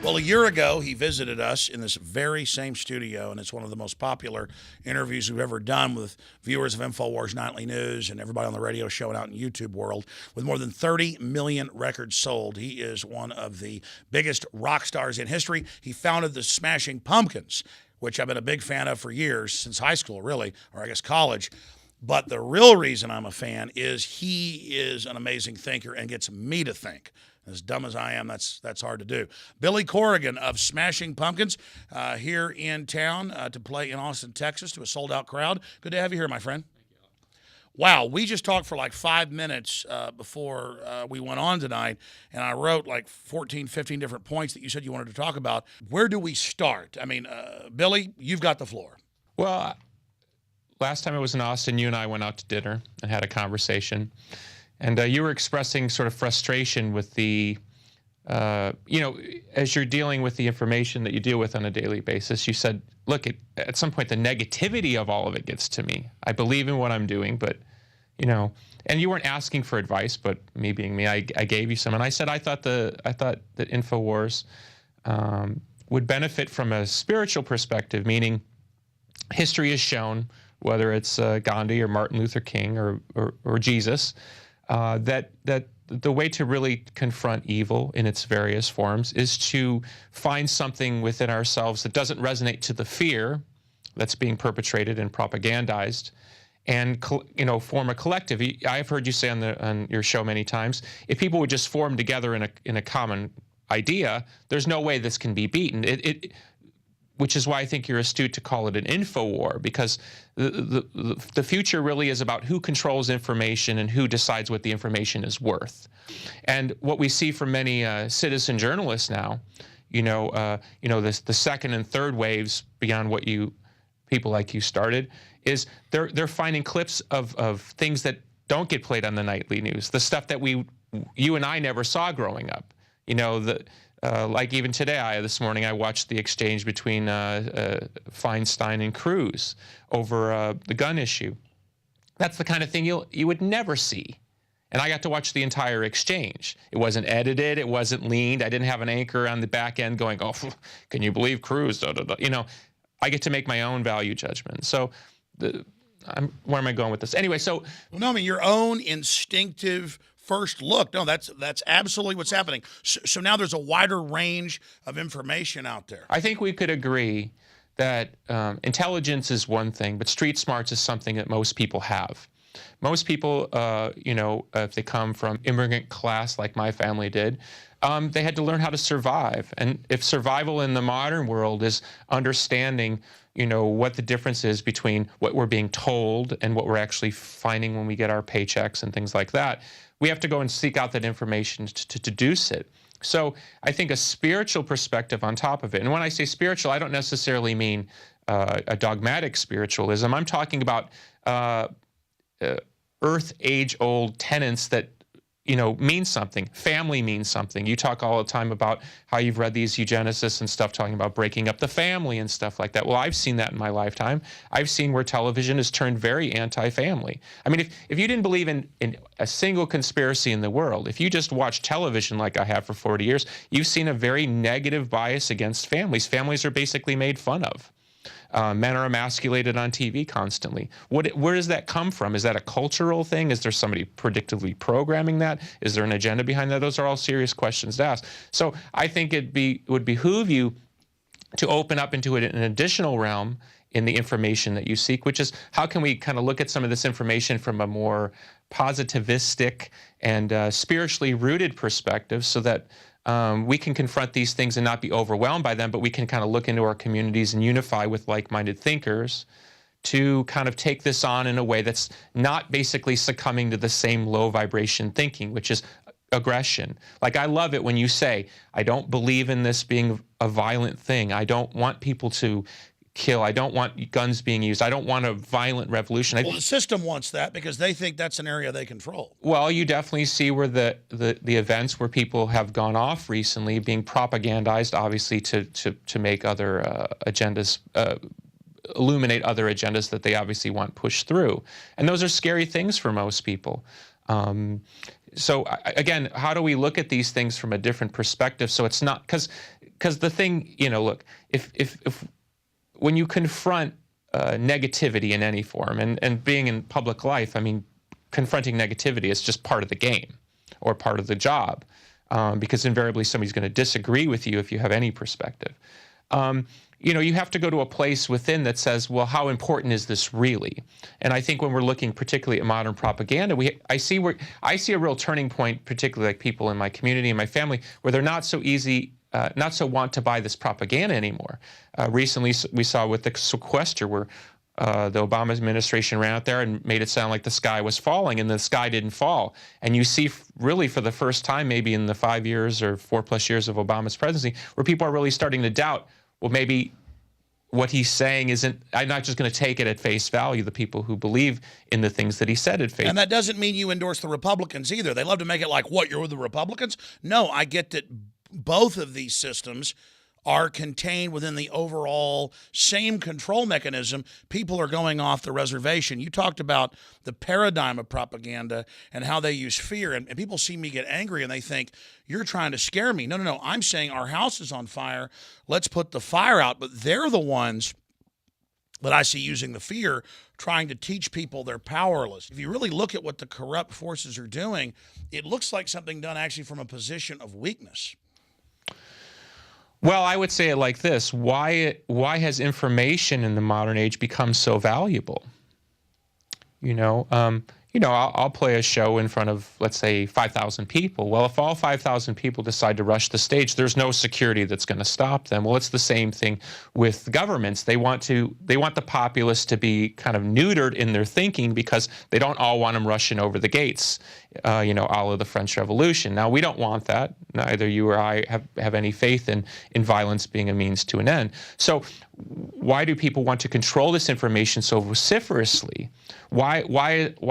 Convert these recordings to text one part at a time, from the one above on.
Well, a year ago, he visited us in this very same studio, and it's one of the most popular interviews we've ever done with viewers of InfoWars Nightly News and everybody on the radio show and out in YouTube world. With more than 30 million records sold, he is one of the biggest rock stars in history. He founded the Smashing Pumpkins, which I've been a big fan of for years, since high school, really, or I guess college. But the real reason I'm a fan is he is an amazing thinker and gets me to think. As dumb as I am, that's hard to do. Billy Corgan of Smashing Pumpkins here in town to play in Austin, Texas to a sold-out crowd. Good to have you here, my friend. Thank you. Wow, we just talked for like 5 minutes before we went on tonight, and I wrote like 14, 15 different points that you said you wanted to talk about. Where do we start? I mean, Billy, you've got the floor. Well, last time I was in Austin, you and I went out to dinner and had a conversation. And you were expressing sort of frustration with the, as you're dealing with the information that you deal with on a daily basis, you said, look, at some point the negativity of all of it gets to me. I believe in what I'm doing, but, and you weren't asking for advice, but me being me, I gave you some. And I said I thought that InfoWars would benefit from a spiritual perspective, meaning history has shown, whether it's Gandhi or Martin Luther King or Jesus, that the way to really confront evil in its various forms is to find something within ourselves that doesn't resonate to the fear that's being perpetrated and propagandized, and form a collective. I've heard you say on your show many times, if people would just form together in a common idea, there's no way this can be beaten. Which is why I think you're astute to call it an info war, because the future really is about who controls information and who decides what the information is worth. And what we see from many citizen journalists now, the second and third waves beyond what people like you started, is they're finding clips of things that don't get played on the nightly news, the stuff that you and I never saw growing up. Like even today, this morning, I watched the exchange between Feinstein and Cruz over the gun issue. That's the kind of thing you would never see. And I got to watch the entire exchange. It wasn't edited. It wasn't leaned. I didn't have an anchor on the back end going, oh, can you believe Cruz? Da, da, da. I get to make my own value judgment. So where am I going with this? Anyway, so. Well, no, I mean, your own instinctive first look. No, that's absolutely what's happening. So now there's a wider range of information out there. I think we could agree that intelligence is one thing, but street smarts is something that most people have. Most people, if they come from immigrant class like my family did, they had to learn how to survive. And if survival in the modern world is understanding what the difference is between what we're being told and what we're actually finding when we get our paychecks and things like that, we have to go and seek out that information to deduce it. So I think a spiritual perspective on top of it, and when I say spiritual, I don't necessarily mean a dogmatic spiritualism. I'm talking about earth age-old tenets that mean something. Family means something. You talk all the time about how you've read these eugenicists and stuff talking about breaking up the family and stuff like that. Well, I've seen that in my lifetime. I've seen where television has turned very anti-family. I mean, if you didn't believe in a single conspiracy in the world, if you just watch television like I have for 40 years, you've seen a very negative bias against families. Families are basically made fun of. Men are emasculated on TV constantly. Where does that come from? Is that a cultural thing? Is there somebody predictively programming that? Is there an agenda behind that? Those are all serious questions to ask. So I think it would behoove you to open up into an additional realm in the information that you seek, which is how can we kind of look at some of this information from a more positivistic and spiritually rooted perspective so that we can confront these things and not be overwhelmed by them, but we can kind of look into our communities and unify with like-minded thinkers to kind of take this on in a way that's not basically succumbing to the same low vibration thinking, which is aggression. Like, I love it when you say, I don't believe in this being a violent thing. I don't want people to kill. I don't want guns being used. I don't want a violent revolution. Well, the system wants that because they think that's an area they control. Well, you definitely see where the events where people have gone off recently being propagandized, obviously to make other agendas, illuminate other agendas that they obviously want pushed through. And those are scary things for most people. So again, how do we look at these things from a different perspective so it's not, because because the thing, look, if when you confront negativity in any form, and being in public life, I mean, confronting negativity is just part of the game or part of the job, because invariably somebody's going to disagree with you if you have any perspective. You have to go to a place within that says, well, how important is this really? And I think when we're looking particularly at modern propaganda, I see a real turning point, particularly like people in my community and my family, where they're not so want to buy this propaganda anymore. Recently, we saw with the sequester where the Obama administration ran out there and made it sound like the sky was falling, and the sky didn't fall. And you see really for the first time, maybe in the 5 years or 4+ years of Obama's presidency, where people are really starting to doubt, well, maybe what he's saying isn't, I'm not just going to take it at face value, the people who believe in the things that he said at face. And that doesn't mean you endorse the Republicans either. They love to make it like, what, you're with the Republicans? No, I get that both of these systems are contained within the overall same control mechanism. People are going off the reservation. You talked about the paradigm of propaganda and how they use fear, and people see me get angry and they think, you're trying to scare me. No, I'm saying our house is on fire. Let's put the fire out. But they're the ones that I see using the fear, trying to teach people they're powerless. If you really look at what the corrupt forces are doing, it looks like something done actually from a position of weakness. Well, I would say it like this. Why has information in the modern age become so valuable? I'll play a show in front of, let's say, 5,000 people. Well, if all 5,000 people decide to rush the stage, there's no security that's going to stop them. Well, it's the same thing with governments. They want the populace to be kind of neutered in their thinking because they don't all want them rushing over the gates, a la the French Revolution. Now, we don't want that. Neither you or I have any faith in violence being a means to an end. So why do people want to control this information so vociferously? Why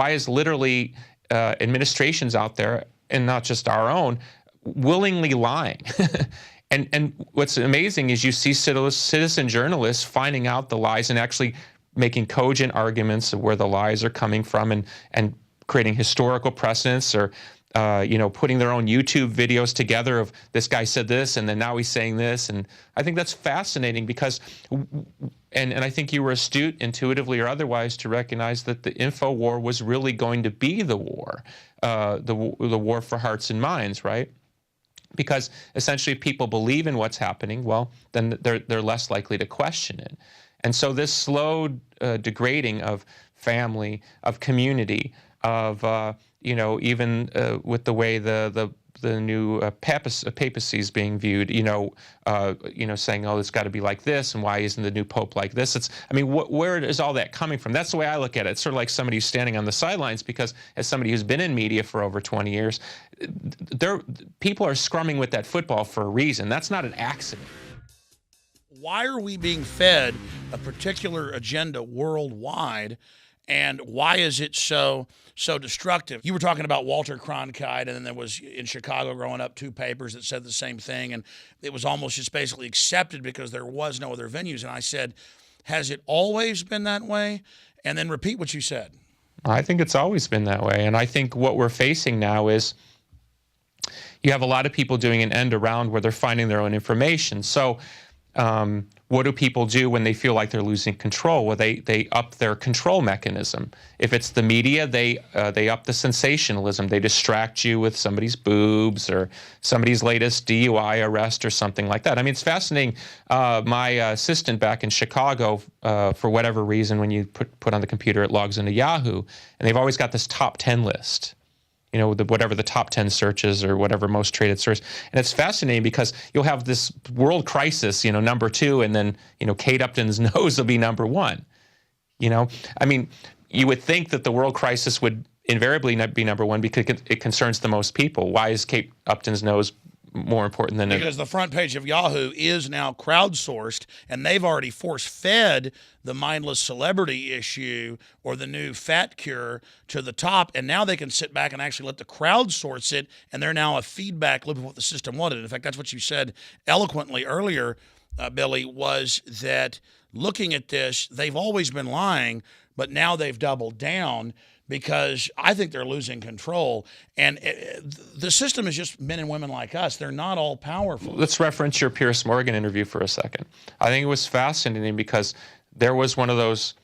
is literally administrations out there, and not just our own, willingly lying? And what's amazing is you see citizen journalists finding out the lies and actually making cogent arguments of where the lies are coming from, and creating historical precedents, or putting their own YouTube videos together of this guy said this and then now he's saying this. And I think that's fascinating because, and I think you were astute intuitively or otherwise to recognize that the info war was really going to be the war, the war for hearts and minds, right? Because essentially if people believe in what's happening, well, then they're less likely to question it. And so this slow degrading of family, of community, of even with the way the new papacy is being viewed, saying, oh, it's got to be like this, and why isn't the new pope like this? Where is all that coming from? That's the way I look at it. It's sort of like somebody who's standing on the sidelines, because as somebody who's been in media for over 20 years, people are scrumming with that football for a reason. That's not an accident. Why are we being fed a particular agenda worldwide, and why is it so destructive? You were talking about Walter Cronkite, and then there was, in Chicago growing up, 2 papers that said the same thing, and it was almost just basically accepted because there was no other venues. And I said, has it always been that way? And then repeat what you said. I think it's always been that way. And I think what we're facing now is you have a lot of people doing an end around where they're finding their own information. So what do people do when they feel like they're losing control? Well, they up their control mechanism. If it's the media, they up the sensationalism. They distract you with somebody's boobs or somebody's latest DUI arrest or something like that. I mean, it's fascinating. My assistant back in Chicago, for whatever reason, when you put on the computer, it logs into Yahoo, and they've always got this top 10 list. Whatever the top 10 searches or whatever most traded search. And it's fascinating because you'll have this world crisis, number 2, and then, Kate Upton's nose will be number 1. You would think that the world crisis would invariably not be number 1 because it concerns the most people. Why is Kate Upton's nose more important than because the front page of Yahoo is now crowdsourced, and they've already force-fed the mindless celebrity issue or the new fat cure to the top, and now they can sit back and actually let the crowd source it, and they're now a feedback loop of what the system wanted. In fact, that's what you said eloquently earlier, Billy, was that looking at this, they've always been lying, but now they've doubled down. because I think they're losing control. And the system is just men and women like us. They're not all powerful. Let's reference your Piers Morgan interview for a second. I think it was fascinating because there was one of those,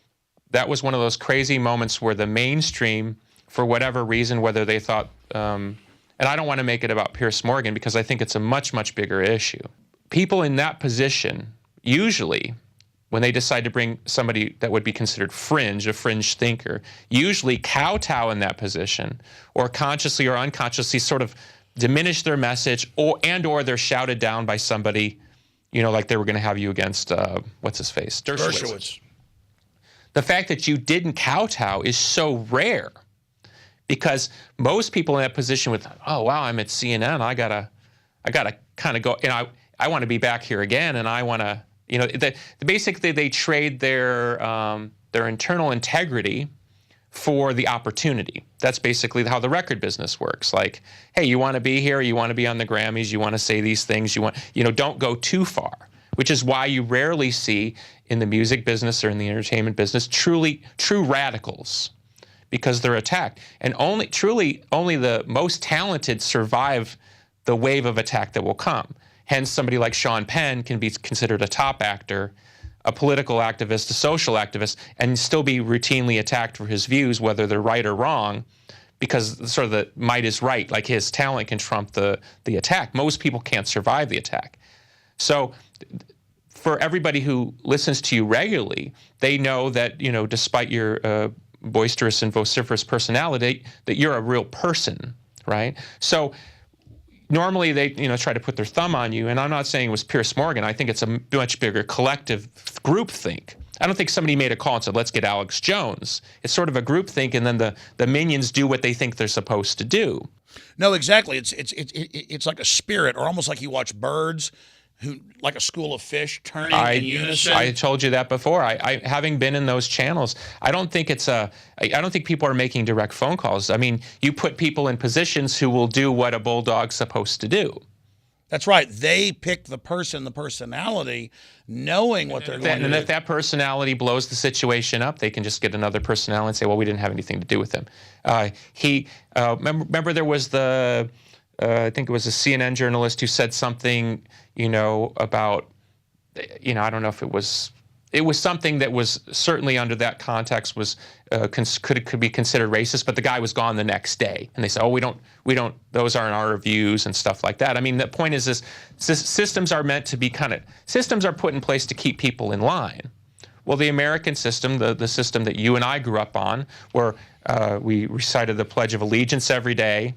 that was one of those crazy moments where the mainstream, for whatever reason, whether they thought, and I don't want to make it about Piers Morgan because I think it's a much, much bigger issue. People in that position, usually, when they decide to bring somebody that would be considered fringe, a fringe thinker, usually kowtow in that position, or consciously or unconsciously sort of diminish their message, or they're shouted down by somebody, you know, like they were going to have you against, what's his face? Dershowitz. The fact that you didn't kowtow is so rare because most people in that position with, oh, wow, I'm at CNN, I gotta kind of go, you know, I want to be back here again, and I want to, you know, basically they trade their internal integrity for the opportunity. That's basically how the record business works. Like, hey, you want to be here, you want to be on the Grammys, you want to say these things, you want, you know, don't go too far. Which is why you rarely see in the music business or in the entertainment business true radicals, because they're attacked. And only the most talented survive the wave of attack that will come. Hence, somebody like Sean Penn can be considered a top actor, a political activist, a social activist, and still be routinely attacked for his views, whether they're right or wrong, because sort of the might is right, like his talent can trump the attack. Most people can't survive the attack. So for everybody who listens to you regularly, they know that, you know, despite your boisterous and vociferous personality, that you're a real person, right? So normally they, you know, try to put their thumb on you, and I'm not saying it was Piers Morgan. I think it's a much bigger collective groupthink. I don't think somebody made a call and said, let's get Alex Jones. It's sort of a groupthink, and then the minions do what they think they're supposed to do. No, exactly. It's like a spirit, or almost like you watch birds, who like a school of fish turning in unison. I told you that before. I having been in those channels, I don't think people are making direct phone calls. I mean, you put people in positions who will do what a bulldog's supposed to do. That's right. They pick the personality, knowing what they're going to do. And if that personality blows the situation up, they can just get another personality and say, well, we didn't have anything to do with him. Remember there was I think it was a CNN journalist who said something, you know, about, you know, I don't know if it was something that was certainly under that context was could be considered racist, but the guy was gone the next day, and they said, oh, we don't, those aren't our views and stuff like that. I mean, the point is this: systems are meant to be systems are put in place to keep people in line. Well, the American system, the system that you and I grew up on, where we recited the Pledge of Allegiance every day.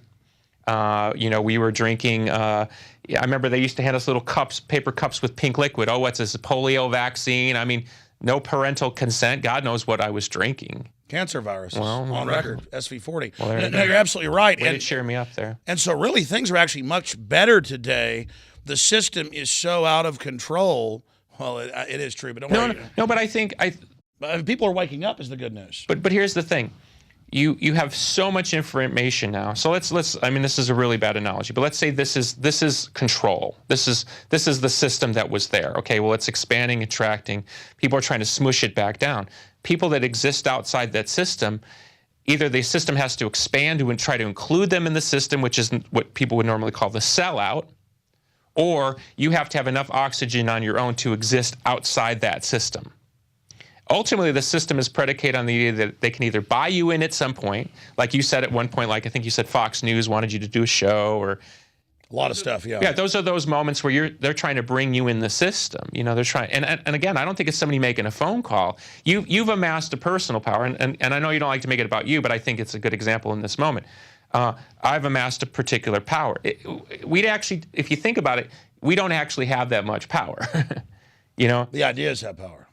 You know, we were drinking, I remember they used to hand us little cups, paper cups with pink liquid. Oh, what's this, polio vaccine? I mean, no parental consent. God knows what I was drinking. Cancer viruses, well, on record, SV40. Well, no, you're absolutely right. Way to cheer me up there. And so really things are actually much better today. The system is so out of control. Well, it is true, but don't worry. No, but I think people are waking up is the good news. But here's the thing. You have so much information now. So let's I mean, this is a really bad analogy, but let's say this is control. This is the system that was there. Okay, well, it's expanding, attracting. People are trying to smush it back down. People that exist outside that system, either the system has to expand and try to include them in the system, which is what people would normally call the sellout, or you have to have enough oxygen on your own to exist outside that system. Ultimately, the system is predicated on the idea that they can either buy you in at some point, like you said at one point, like I think you said Fox News wanted you to do a show, or a lot of stuff, yeah. Yeah, those are those moments where they're trying to bring you in the system. You know, they're trying, and again, I don't think it's somebody making a phone call. You've amassed a personal power, and I know you don't like to make it about you, but I think it's a good example in this moment. I've amassed a particular power. We'd actually, if you think about it, we don't actually have that much power. You know, the ideas have power.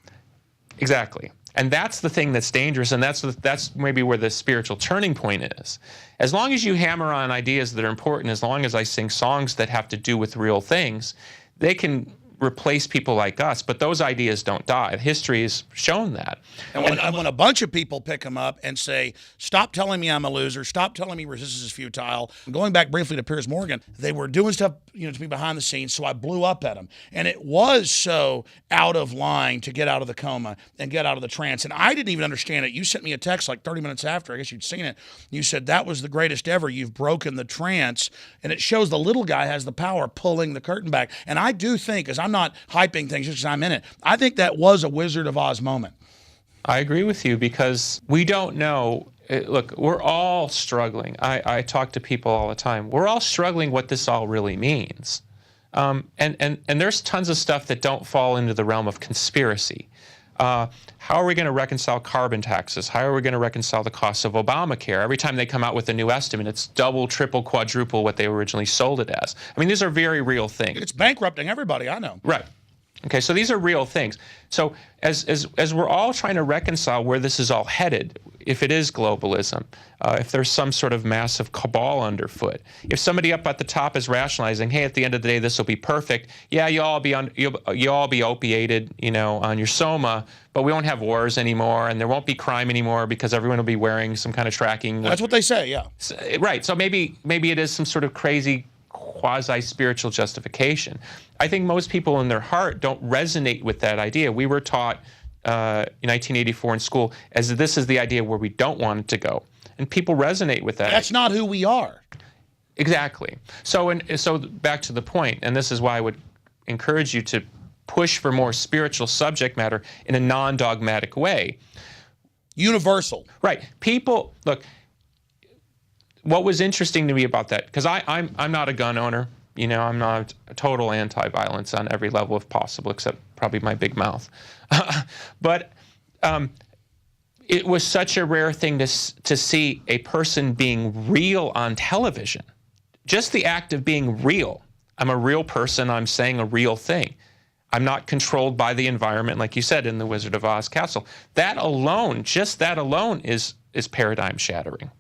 Exactly. And that's the thing that's dangerous, and that's maybe where the spiritual turning point is. As long as you hammer on ideas that are important, as long as I sing songs that have to do with real things, they can replace people like us, but those ideas don't die. History has shown that. And when a bunch of people pick them up and say, stop telling me I'm a loser, stop telling me resistance is futile. Going back briefly to Piers Morgan, they were doing stuff, to be behind the scenes, so I blew up at them. And it was so out of line to get out of the coma and get out of the trance. And I didn't even understand it. You sent me a text like 30 minutes after, I guess you'd seen it. You said, that was the greatest ever. You've broken the trance. And it shows the little guy has the power pulling the curtain back. And I do think, because I'm not hyping things just because I'm in it, I think that was a Wizard of Oz moment. I agree with you, because we don't know. Look, we're all struggling. I talk to people all the time. We're all struggling what this all really means. And there's tons of stuff that don't fall into the realm of conspiracy. How are we going to reconcile carbon taxes? How are we going to reconcile the cost of Obamacare? Every time they come out with a new estimate, it's double, triple, quadruple what they originally sold it as. I mean, these are very real things. It's bankrupting everybody, I know. Right. Okay, so these are real things. So as we're all trying to reconcile where this is all headed, if it is globalism, if there's some sort of massive cabal underfoot, if somebody up at the top is rationalizing, hey, at the end of the day, this will be perfect. Yeah, you'll all be opiated, on your soma, but we won't have wars anymore, and there won't be crime anymore because everyone will be wearing some kind of tracking. That's what they say, yeah. Right. So maybe it is some sort of crazy quasi-spiritual justification. I think most people in their heart don't resonate with that idea. We were taught in 1984 in school as this is the idea where we don't want it to go. And people resonate with that. That's not who we are. Exactly. So back to the point, and this is why I would encourage you to push for more spiritual subject matter in a non-dogmatic way. Universal. Right. People, look, what was interesting to me about that, because I'm not a gun owner, I'm not a total anti-violence on every level if possible, except probably my big mouth. But it was such a rare thing to see a person being real on television. Just the act of being real. I'm a real person, I'm saying a real thing. I'm not controlled by the environment, like you said, in the Wizard of Oz castle. That alone, just that alone is paradigm shattering.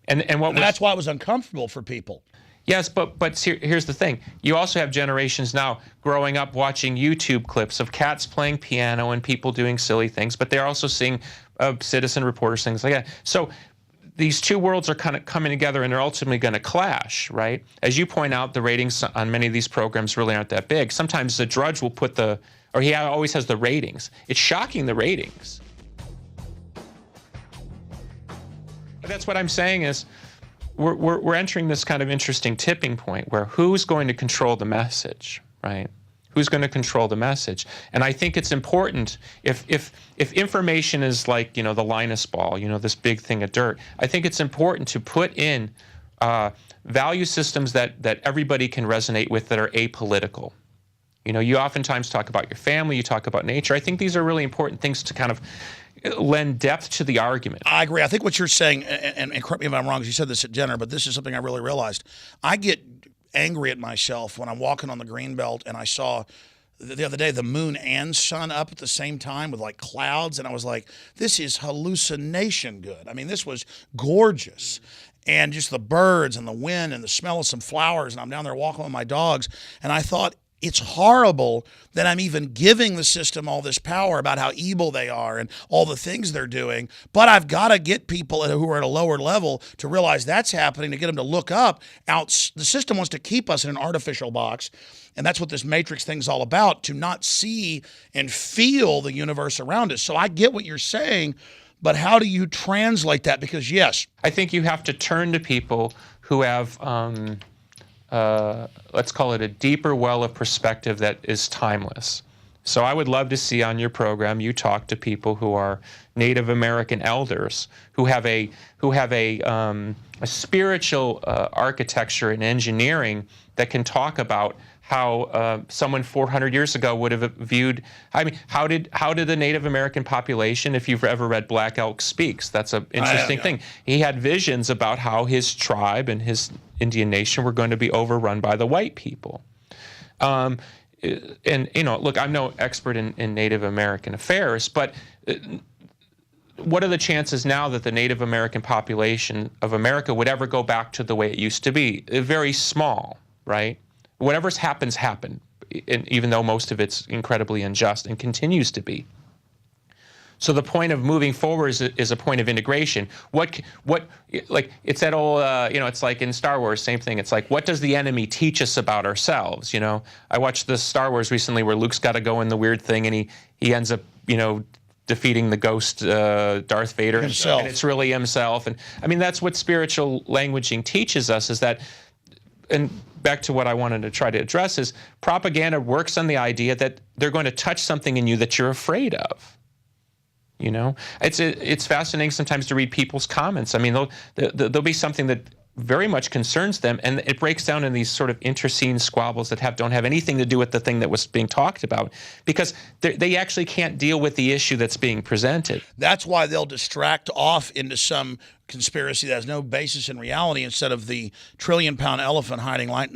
And that's why it was uncomfortable for people. Yes, but here's the thing. You also have generations now growing up watching YouTube clips of cats playing piano and people doing silly things, but they're also seeing citizen reporters, things like that. So these two worlds are kind of coming together, and they're ultimately going to clash, right? As you point out, the ratings on many of these programs really aren't that big. Sometimes the Drudge will put he always has the ratings. It's shocking, the ratings. That's what I'm saying is we're entering this kind of interesting tipping point where who's going to control the message, right? Who's going to control the message? And I think it's important if information is like, the Linus ball, this big thing of dirt, I think it's important to put in value systems that everybody can resonate with that are apolitical. You oftentimes talk about your family, you talk about nature. I think these are really important things to kind of lend depth to the argument. I agree. I think what you're saying, and correct me if I'm wrong, because you said this at dinner, but this is something I really realized. I get angry at myself when I'm walking on the Greenbelt and I saw the other day the moon and sun up at the same time with like clouds, and I was like, this is hallucination good. I mean, this was gorgeous. And just the birds and the wind and the smell of some flowers, and I'm down there walking with my dogs, and I thought, it's horrible that I'm even giving the system all this power about how evil they are and all the things they're doing. But I've got to get people who are at a lower level to realize that's happening, to get them to look up. The system wants to keep us in an artificial box. And that's what this matrix thing's all about, to not see and feel the universe around us. So I get what you're saying, but how do you translate that? Because yes. I think you have to turn to people who have... let's call it a deeper well of perspective that is timeless. So I would love to see on your program you talk to people who are Native American elders, who have a spiritual architecture and engineering that can talk about how someone 400 years ago would have viewed. I mean, how did the Native American population? If you've ever read Black Elk Speaks, that's an interesting thing. He had visions about how his tribe and his Indian nation were going to be overrun by the white people. And look, I'm no expert in Native American affairs, but what are the chances now that the Native American population of America would ever go back to the way it used to be? Very small, right? Whatever's happened. and even though most of it's incredibly unjust and continues to be. So the point of moving forward is a point of integration. Like it's that old, it's like in Star Wars, same thing. It's like, what does the enemy teach us about ourselves? I watched the Star Wars recently where Luke's got to go in the weird thing, and he ends up, defeating the ghost Darth Vader himself. And it's really himself. And I mean, that's what spiritual languaging teaches us, is that, and back to what I wanted to try to address, is propaganda works on the idea that they're going to touch something in you that you're afraid of. It's fascinating sometimes to read people's comments. I mean, there'll be something that very much concerns them, and it breaks down in these sort of interscene squabbles that don't have anything to do with the thing that was being talked about, because they actually can't deal with the issue that's being presented. That's why they'll distract off into some conspiracy that has no basis in reality, instead of the trillion-pound elephant hiding right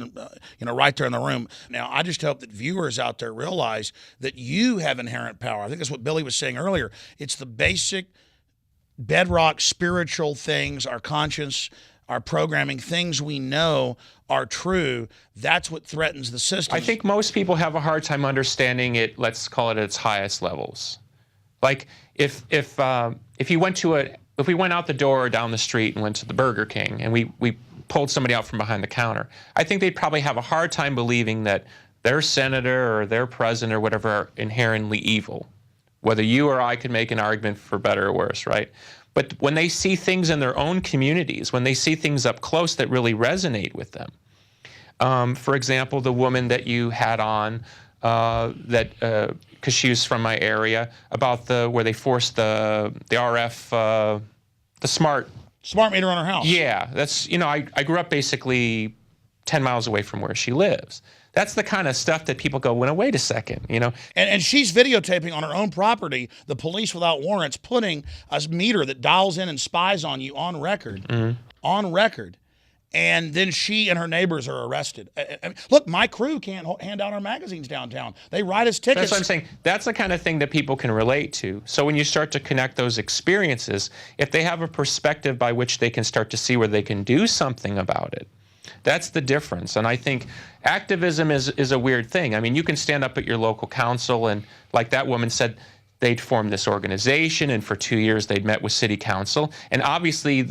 there in the room. Now, I just hope that viewers out there realize that you have inherent power. I think that's what Billy was saying earlier. It's the basic bedrock spiritual things, our conscience, our programming, things we know are true. That's what threatens the system. I think most people have a hard time understanding it, let's call it at its highest levels. Like if we went out the door or down the street and went to the Burger King and we pulled somebody out from behind the counter, I think they'd probably have a hard time believing that their senator or their president or whatever are inherently evil. Whether you or I could make an argument for better or worse, right? But when they see things in their own communities, when they see things up close that really resonate with them. For example, the woman that you had on, because she was from my area, about where they forced the RF, the smart meter on her house. Yeah, that's, I grew up basically 10 miles away from where she lives. That's the kind of stuff that people go, well, wait a second, And she's videotaping on her own property, the police without warrants putting a meter that dials in and spies on you on record. Mm-hmm. On record. And then she and her neighbors are arrested. I mean, look, my crew can't hand out our magazines downtown. They write us tickets. That's what I'm saying. That's the kind of thing that people can relate to. So when you start to connect those experiences, if they have a perspective by which they can start to see where they can do something about it, that's the difference. And I think activism is a weird thing. I mean, you can stand up at your local council and, like that woman said, they'd formed this organization, and for 2 years they'd met with city council. And obviously,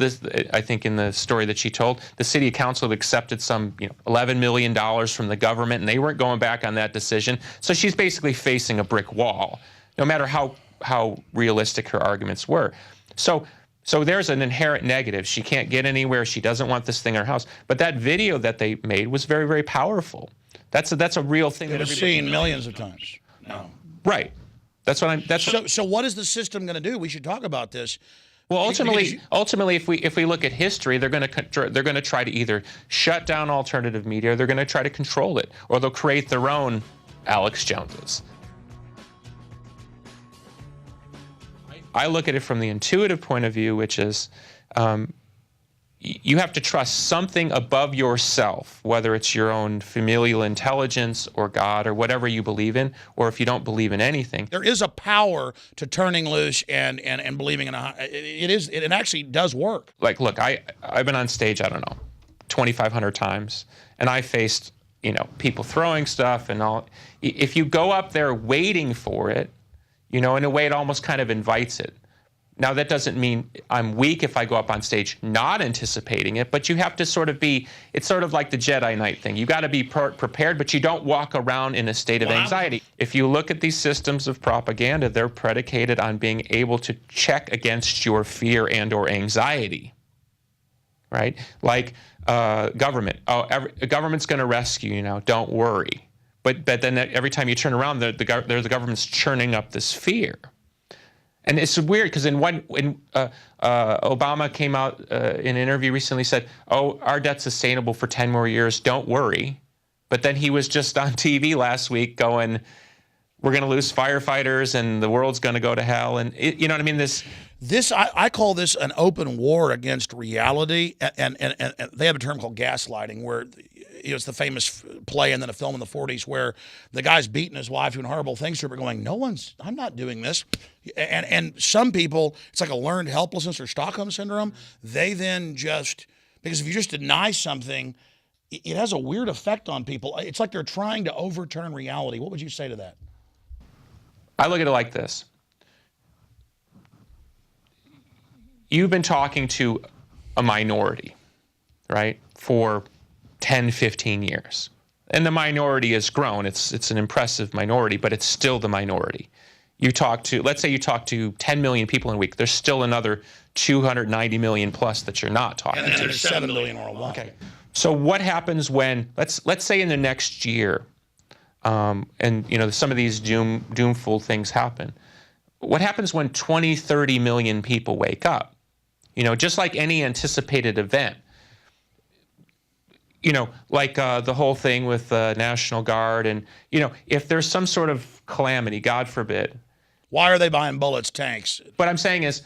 I think in the story that she told, the city council had accepted some $11 million from the government, and they weren't going back on that decision. So she's basically facing a brick wall, no matter how realistic her arguments were. So there's an inherent negative. She can't get anywhere. She doesn't want this thing in her house. But that video that they made was very, very powerful. That's a real thing. It was seen millions of times. No. Right. That's what I'm. So what is the system going to do? We should talk about this. Well, ultimately, if we look at history, they're going to try to either shut down alternative media, or they're going to try to control it, or they'll create their own Alex Joneses. I look at it from the intuitive point of view, which is you have to trust something above yourself, whether it's your own familial intelligence or God or whatever you believe in, or if you don't believe in anything. There is a power to turning loose and believing in it actually does work. Like, look, I've been on stage, I don't know, 2,500 times, and I faced, people throwing stuff and all. If you go up there waiting for it, in a way it almost kind of invites it. Now, that doesn't mean I'm weak if I go up on stage not anticipating it, but you have to it's sort of like the Jedi Knight thing. You got to be prepared, but you don't walk around in a state of anxiety. If you look at these systems of propaganda, they're predicated on being able to check against your fear and or anxiety, right? Like government. Oh, the government's going to rescue you now. Don't worry. But then every time you turn around, the government's churning up this fear. And it's weird because Obama came out in an interview recently, said, "Oh, our debt's sustainable for 10 more years. Don't worry." But then he was just on TV last week going, "We're going to lose firefighters and the world's going to go to hell." And you know what I mean? I call this an open war against reality, and they have a term called gaslighting, where it's the famous play and then a film in the 40s where the guy's beating his wife, doing horrible things to her, but going, I'm not doing this. And some people, it's like a learned helplessness or Stockholm syndrome. They then because if you just deny something, it has a weird effect on people. It's like they're trying to overturn reality. What would you say to that? I look at it like this. You've been talking to a minority, right, for 10, 15 years. And the minority has grown. It's an impressive minority, but it's still the minority. You talk to, let's say you talk to 10 million people in a week. There's still another 290 million plus that you're not talking to. And there's 7 million worldwide. Okay. So what happens when, let's say in the next year, and you know, some of these doomful things happen. What happens when 20, 30 million people wake up? You know, just like any anticipated event. You know, like the whole thing with the National Guard, and you know, if there's some sort of calamity, God forbid. Why are they buying bullets, tanks? What I'm saying is,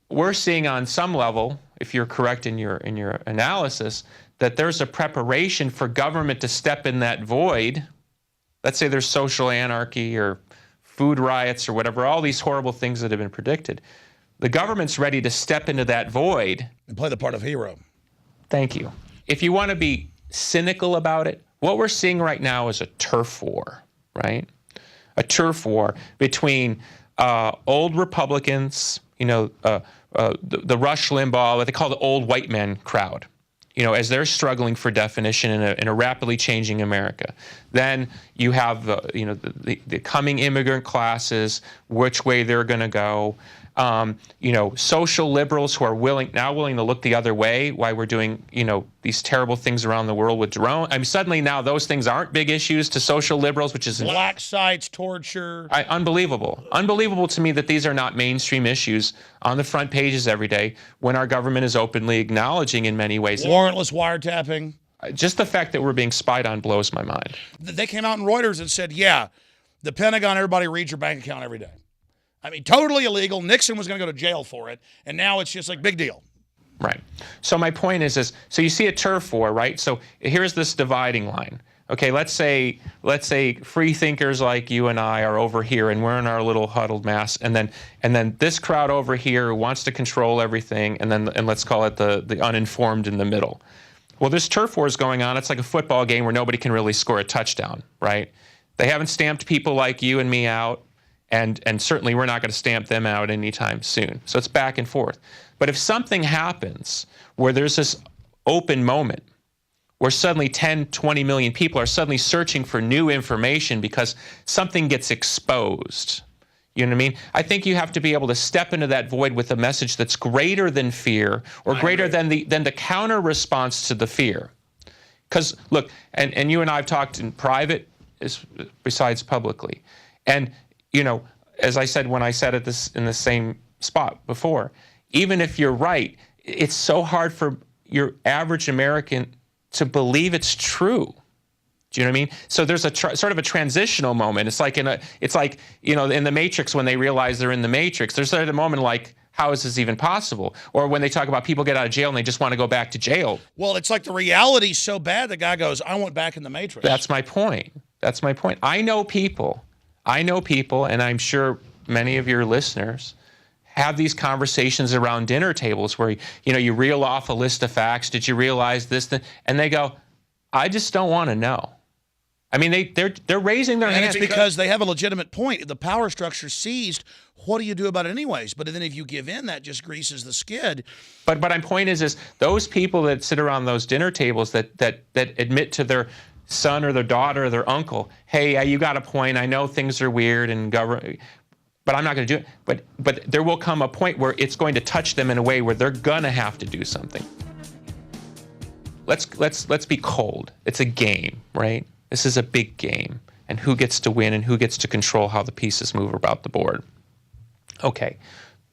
we're seeing on some level, if you're correct in your analysis, that there's a preparation for government to step in that void. Let's say there's social anarchy or food riots or whatever, all these horrible things that have been predicted. The government's ready to step into that void. And play the part of hero. Thank you. If you want to be cynical about it, what we're seeing right now is a turf war, right? A turf war between old Republicans, you know, the Rush Limbaugh, what they call the old white men crowd, you know, as they're struggling for definition in a rapidly changing America. Then you have you know, the coming immigrant classes, which way they're going to go. You know, social liberals who are willing to look the other way while we're doing, you know, these terrible things around the world with drones. I mean, suddenly now those things aren't big issues to social liberals, which is black sites, torture. Unbelievable. Unbelievable to me that these are not mainstream issues on the front pages every day when our government is openly acknowledging in many ways. Warrantless wiretapping. Just the fact that we're being spied on blows my mind. They came out in Reuters and said, yeah, the Pentagon, everybody reads your bank account every day. I mean, totally illegal. Nixon was going to go to jail for it, and now it's just like big deal. Right. So my point is so you see a turf war, right? So here's this dividing line. Okay, let's say free thinkers like you and I are over here, and we're in our little huddled mass, and then this crowd over here who wants to control everything, and let's call it the uninformed in the middle. Well, this turf war is going on. It's like a football game where nobody can really score a touchdown, right? They haven't stamped people like you and me out. And certainly we're not going to stamp them out anytime soon. So it's back and forth. But if something happens where there's this open moment where suddenly 10, 20 million people are suddenly searching for new information because something gets exposed, you know what I mean? I think you have to be able to step into that void with a message that's greater than fear or greater than the counter response to the fear. Because look, and you and I have talked in private besides publicly. And you know, as I said when I said it in the same spot before, even if you're right, it's so hard for your average American to believe it's true. Do you know what I mean? So there's a sort of a transitional moment. It's like you know, in the Matrix when they realize they're in the Matrix. There's sort of a moment like, how is this even possible? Or when they talk about people get out of jail and they just want to go back to jail. Well, it's like the reality's so bad the guy goes, I want back in the Matrix. That's my point. That's my point. I know people, and I'm sure many of your listeners have these conversations around dinner tables where, you know, you reel off a list of facts. Did you realize this? And they go, I just don't want to know. I mean, they're raising their hands. And it's because they have a legitimate point. The power structure seized. What do you do about it anyways? But then if you give in, that just greases the skid. But my point is those people that sit around those dinner tables that admit to their son or their daughter or their uncle, hey, you got a point. I know things are weird and government, but I'm not going to do it. But there will come a point where it's going to touch them in a way where they're going to have to do something. Let's be cold. It's a game, right? This is a big game, and who gets to win and who gets to control how the pieces move about the board. Okay,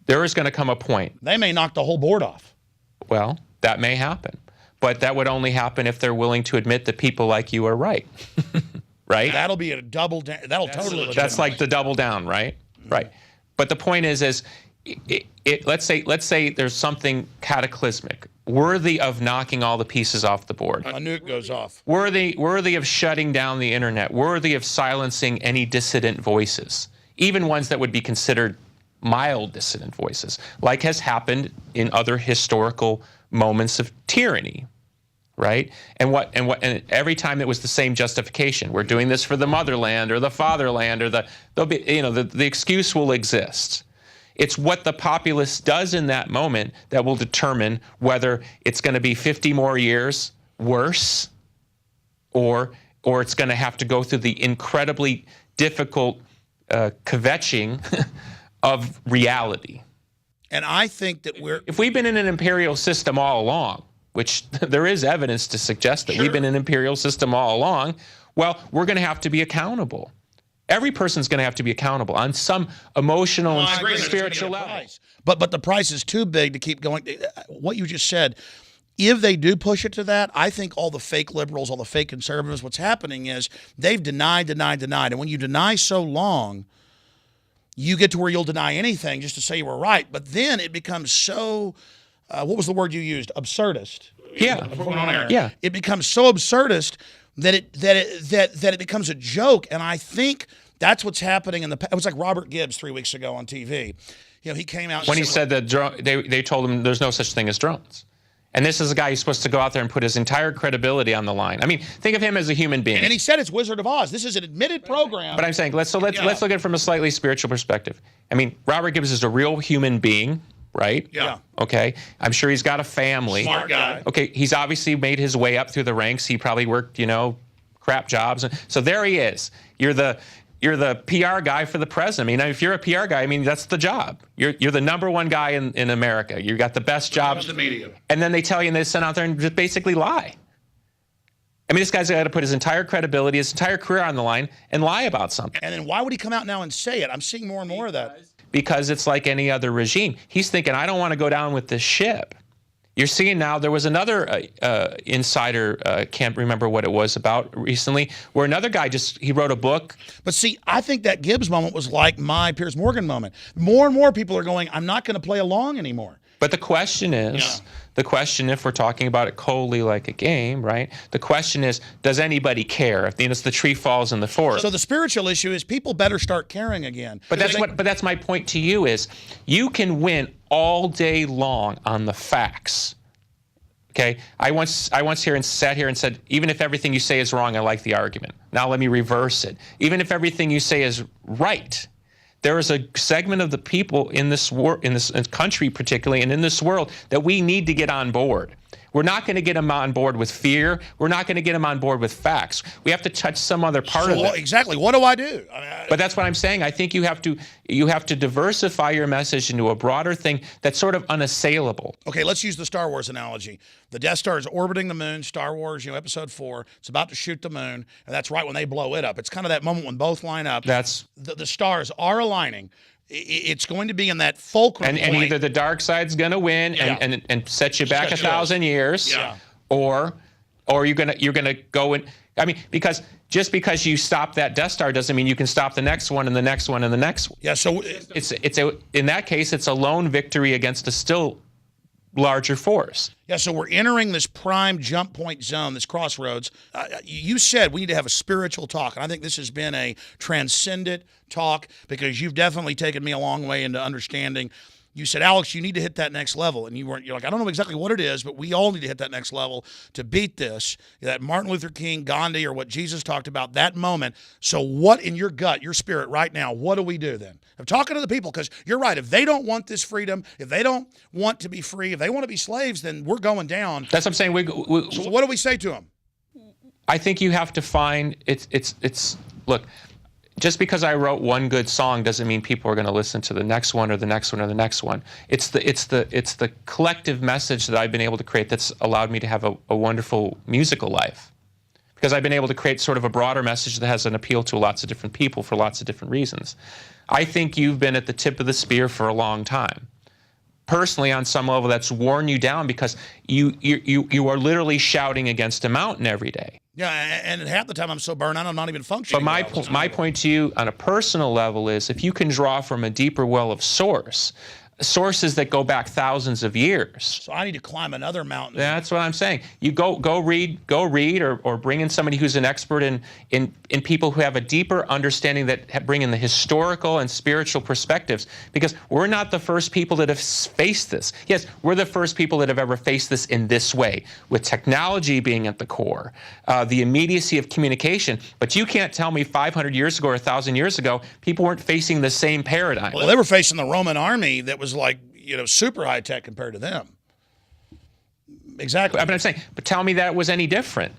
there is going to come a point. They may knock the whole board off. Well, that may happen. But that would only happen if they're willing to admit that people like you are right. Right? That'll be a double down. That's like the double down, right? Mm-hmm. Right. But the point is let's say there's something cataclysmic, worthy of knocking all the pieces off the board. A nuke goes off. Worthy of shutting down the internet, worthy of silencing any dissident voices, even ones that would be considered mild dissident voices, like has happened in other historical moments of tyranny, right? And every time it was the same justification. We're doing this for the motherland or the fatherland, or the excuse will exist. It's what the populace does in that moment that will determine whether it's going to be 50 more years worse, or it's going to have to go through the incredibly difficult kvetching of reality. And I think that if we've been in an imperial system all along, which there is evidence to suggest that we've been in an imperial system all along, well, we're going to have to be accountable. Every person's going to have to be accountable on some emotional and spiritual level. But the price is too big to keep going. What you just said, if they do push it to that, I think all the fake liberals, all the fake conservatives, what's happening is they've denied. And when you deny so long, you get to where you'll deny anything just to say you were right. But then it becomes so, what was the word you used? Absurdist. Yeah. Yeah. It becomes so absurdist that it becomes a joke. And I think that's what's happening it was like Robert Gibbs 3 weeks ago on TV. He came out. When he said that they told him there's no such thing as drones. And this is a guy who's supposed to go out there and put his entire credibility on the line. I mean, think of him as a human being. And he said it's Wizard of Oz. This is an admitted program. But I'm saying, let's look at it from a slightly spiritual perspective. I mean, Robert Gibbs is a real human being, right? Yeah. Okay. I'm sure he's got a family. Smart guy. Okay. He's obviously made his way up through the ranks. He probably worked, crap jobs. So there he is. You're the PR guy for the president. I mean, if you're a PR guy, I mean, that's the job. You're the #1 guy in America. You got the best jobs. The media. And then they tell you, and they send out there and just basically lie. I mean, this guy's got to put his entire credibility, his entire career on the line and lie about something. And then why would he come out now and say it? I'm seeing more and more of that. Because it's like any other regime. He's thinking, I don't want to go down with this ship. You're seeing now, there was another insider, can't remember what it was about recently, where another guy he wrote a book. But see, I think that Gibbs moment was like my Piers Morgan moment. More and more people are going, I'm not going to play along anymore. But the question is, if we're talking about it coldly like a game, right? The question is, does anybody care? If the tree falls in the forest. So the spiritual issue is people better start caring again. But that's my point to you is, you can win all day long on the facts. Okay, I once sat here and said, even if everything you say is wrong, I like the argument. Now let me reverse it. Even if everything you say is right, there is a segment of the people in this country particularly, and in this world, that we need to get on board. We're not going to get them on board with fear. We're not going to get them on board with facts. We have to touch some other part of it. Exactly. What do I do? But that's what I'm saying. I think you have to diversify your message into a broader thing that's sort of unassailable. Okay, let's use the Star Wars analogy. The Death Star is orbiting the moon. Star Wars, Episode 4. It's about to shoot the moon, and that's right when they blow it up. It's kind of that moment when both line up. The stars are aligning. It's going to be in that fulcrum point. And either the dark side's going to win and set you back 1,000 years, or you're gonna go in. I mean, because just because you stop that Death Star doesn't mean you can stop the next one and the next one and the next one. Yeah. So in that case, it's a lone victory against a still larger force. Yeah, so we're entering this prime jump point zone, this crossroads. You said we need to have a spiritual talk, and I think this has been a transcendent talk because you've definitely taken me a long way into understanding. You said, Alex, you need to hit that next level. And you're like, I don't know exactly what it is, but we all need to hit that next level to beat this. That Martin Luther King, Gandhi, or what Jesus talked about, that moment. So what in your gut, your spirit right now, what do we do then? I'm talking to the people because you're right. If they don't want this freedom, if they don't want to be free, if they want to be slaves, then we're going down. That's what I'm saying. So what do we say to them? I think you have to find, look, just because I wrote one good song doesn't mean people are going to listen to the next one or the next one or the next one. It's the collective message that I've been able to create that's allowed me to have a wonderful musical life. Because I've been able to create sort of a broader message that has an appeal to lots of different people for lots of different reasons. I think you've been at the tip of the spear for a long time. Personally, on some level, that's worn you down because you are literally shouting against a mountain every day. Yeah, and half the time I'm so burned out, I'm not even functioning. But my point to you on a personal level is if you can draw from a deeper well of source, sources that go back thousands of years. So I need to climb another mountain. That's what I'm saying. You go read, or bring in somebody who's an expert in people who have a deeper understanding, that bring in the historical and spiritual perspectives, because we're not the first people that have faced this. Yes, we're the first people that have ever faced this in this way, with technology being at the core, the immediacy of communication. But you can't tell me 500 years ago or 1,000 years ago, people weren't facing the same paradigm. Well, they were facing the Roman army that was like, super high tech compared to them. Exactly. But I'm saying, but tell me that it was any different.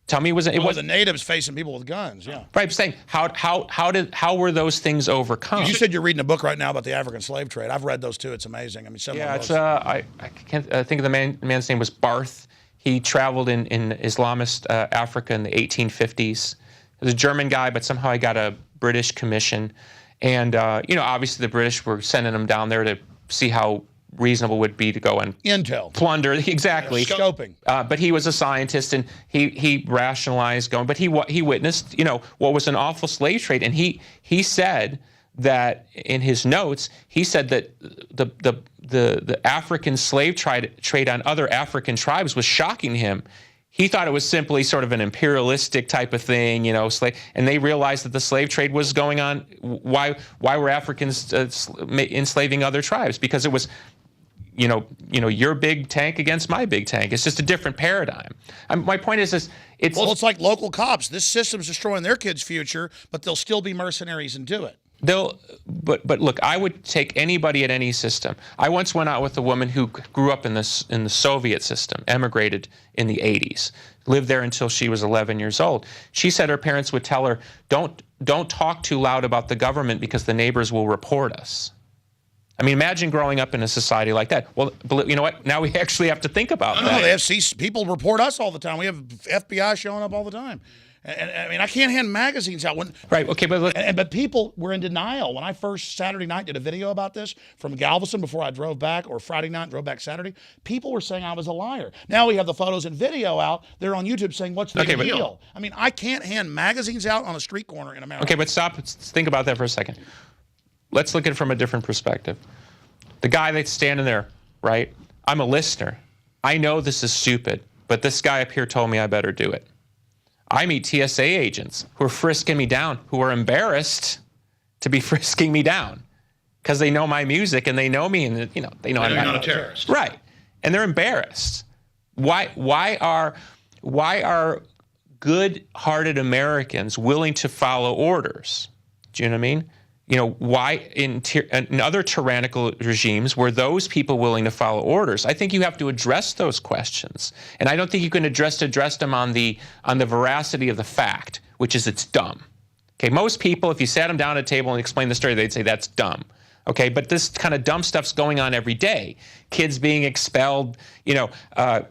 Tell me it was the natives facing people with guns. Yeah. Right. I'm saying, how were those things overcome? You said you're reading a book right now about the African slave trade. I've read those too. It's amazing. I mean, yeah, it's I can't think of the man's name was Barth. He traveled in Islamist Africa in the 1850s. He was a German guy, but somehow he got a British commission, and obviously the British were sending him down there to see how reasonable it would be to go and intel plunder. Exactly. Scoping. But he was a scientist, and he rationalized going. But he witnessed what was an awful slave trade, and he said that in his notes, he said that the African slave trade on other African tribes was shocking him. He thought it was simply sort of an imperialistic type of thing, and they realized that the slave trade was going on. Why were Africans enslaving other tribes? Because it was, your big tank against my big tank. It's just a different paradigm. My point is this: it's like local cops. This system's destroying their kids' future, but they'll still be mercenaries and do it. But look, I would take anybody at any system. I once went out with a woman who grew up in the Soviet system, emigrated in the 80s, lived there until she was 11 years old. She said her parents would tell her, don't talk too loud about the government because the neighbors will report us. I mean, imagine growing up in a society like that. Well, you know what? Now we actually have to think about that. No, they have people report us all the time. We have FBI showing up all the time. And I mean, I can't hand magazines out right. Okay, but look, but people were in denial when I first Saturday night did a video about this from Galveston before I drove back, or Friday night drove back Saturday. People were saying I was a liar. Now we have the photos and video out. They're on YouTube saying, "What's the deal?" I mean, I can't hand magazines out on a street corner in America. Okay, but stop. Think about that for a second. Let's look at it from a different perspective. The guy that's standing there, right? I'm a listener. I know this is stupid, but this guy up here told me I better do it. I meet TSA agents who are frisking me down, who are embarrassed to be frisking me down because they know my music and they know me, and they know I'm not a terrorist, right? And they're embarrassed. Why are good-hearted Americans willing to follow orders? Do you know what I mean? Why in other tyrannical regimes were those people willing to follow orders? I think you have to address those questions, and I don't think you can address them on the veracity of the fact, which is it's dumb. Okay, most people, if you sat them down at a table and explained the story, they'd say that's dumb. Okay, but this kind of dumb stuff's going on every day. Kids being expelled.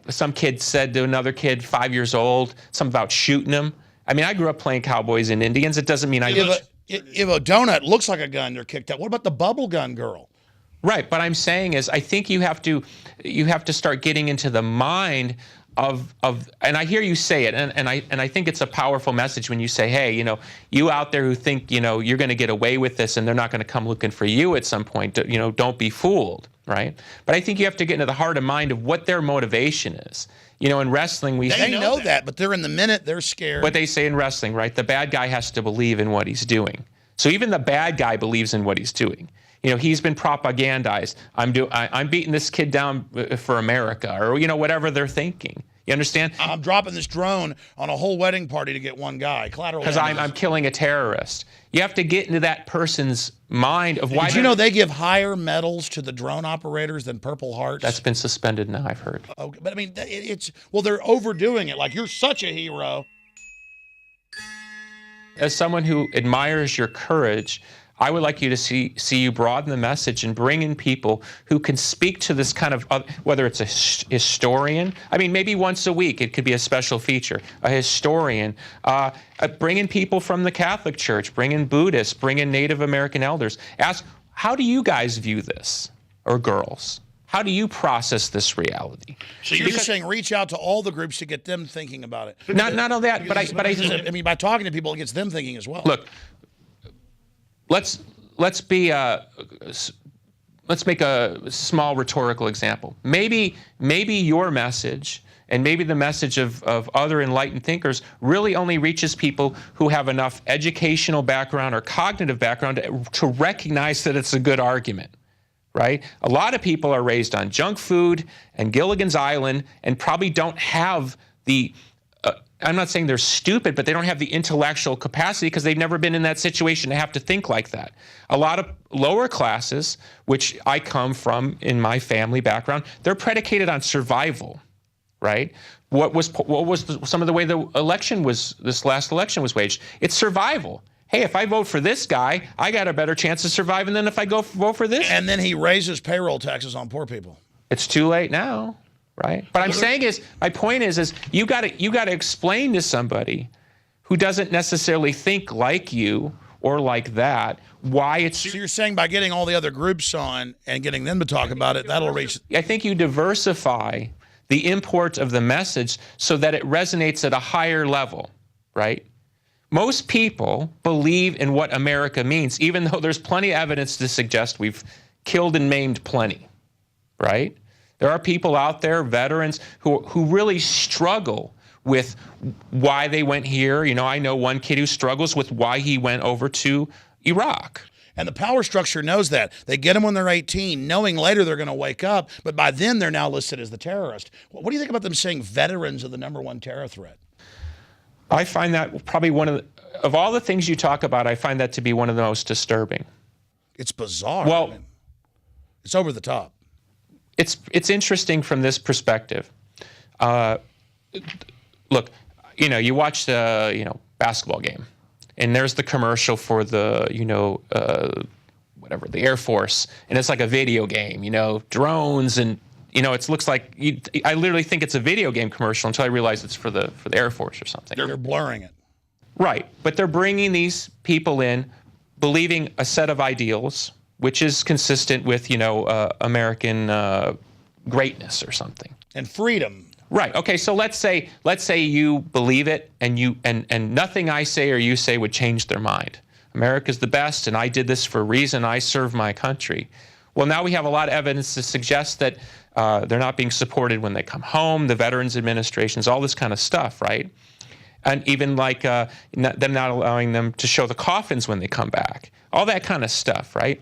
Some kid said to another kid, 5 years old, something about shooting him. I mean, I grew up playing cowboys and Indians. It doesn't mean If a donut looks like a gun, they're kicked out. What about the bubble gun girl? Right, but I'm saying is I think you have to start getting into the mind of and I hear you say it, and I think it's a powerful message when you say, hey, you out there who think you're going to get away with this and they're not going to come looking for you at some point. Don't be fooled, right? But I think you have to get into the heart and mind of what their motivation is. In wrestling, they know that, but they're in the minute, they're scared. What they say in wrestling, right? The bad guy has to believe in what he's doing. So even the bad guy believes in what he's doing. He's been propagandized. I'm beating this kid down for America, or whatever they're thinking. You understand? I'm dropping this drone on a whole wedding party to get one guy. Collateral. Because I'm killing a terrorist. You have to get into that person's mind of why. Did you know they give higher medals to the drone operators than Purple Hearts? That's been suspended now, I've heard. Okay, but I mean, they're overdoing it. Like, you're such a hero. As someone who admires your courage, I would like you to see you broaden the message and bring in people who can speak to this kind of, whether it's a historian, I mean, maybe once a week, it could be a special feature, a historian, bring in people from the Catholic Church, bring in Buddhists, bring in Native American elders. Ask, how do you guys view this, or girls? How do you process this reality? So you're just saying reach out to all the groups to get them thinking about it. Not only that, but I mean, by talking to people, it gets them thinking as well. Look, let's be let's make a small rhetorical example. Maybe your message and maybe the message of other enlightened thinkers really only reaches people who have enough educational background or cognitive background to recognize that it's a good argument, right? A lot of people are raised on junk food and Gilligan's Island and probably don't have the, I'm not saying they're stupid, but they don't have the intellectual capacity because they've never been in that situation to have to think like that. A lot of lower classes, which I come from in my family background, they're predicated on survival. Right? What was some of the way the election was, this last election was waged? It's survival. Hey, if I vote for this guy, I got a better chance of surviving than if I vote for this. And then he raises payroll taxes on poor people. It's too late now, right? But I'm saying is, my point is you got to explain to somebody who doesn't necessarily think like you or like that why it's. So you're saying by getting all the other groups on and getting them to talk about it, that'll reach. I think you diversify the import of the message so that it resonates at a higher level, right? Most people believe in what America means, even though there's plenty of evidence to suggest we've killed and maimed plenty, right? There are people out there, veterans, who really struggle with why they went here. You know, I know one kid who struggles with why he went over to Iraq. And the power structure knows that. They get them when they're 18, knowing later they're going to wake up, but by then they're now listed as the terrorist. What do you think about them saying veterans are the #1 terror threat? I find that probably one of all the things you talk about, I find that to be one of the most disturbing. It's bizarre. Well, I mean, it's over the top. It's interesting from this perspective. Look, you know, you watch the basketball game. And there's the commercial for the, whatever, the Air Force. And it's like a video game, drones and, it looks like, I literally think it's a video game commercial until I realize it's for the Air Force or something. They're blurring it. Right. But they're bringing these people in, believing a set of ideals, which is consistent with, American greatness or something. And freedom. Right. Okay. So let's say you believe it, and nothing I say or you say would change their mind. America's the best, and I did this for a reason. I serve my country. Well, now we have a lot of evidence to suggest that they're not being supported when they come home. The Veterans Administrations, all this kind of stuff, right? And even like them not allowing them to show the coffins when they come back. All that kind of stuff, right?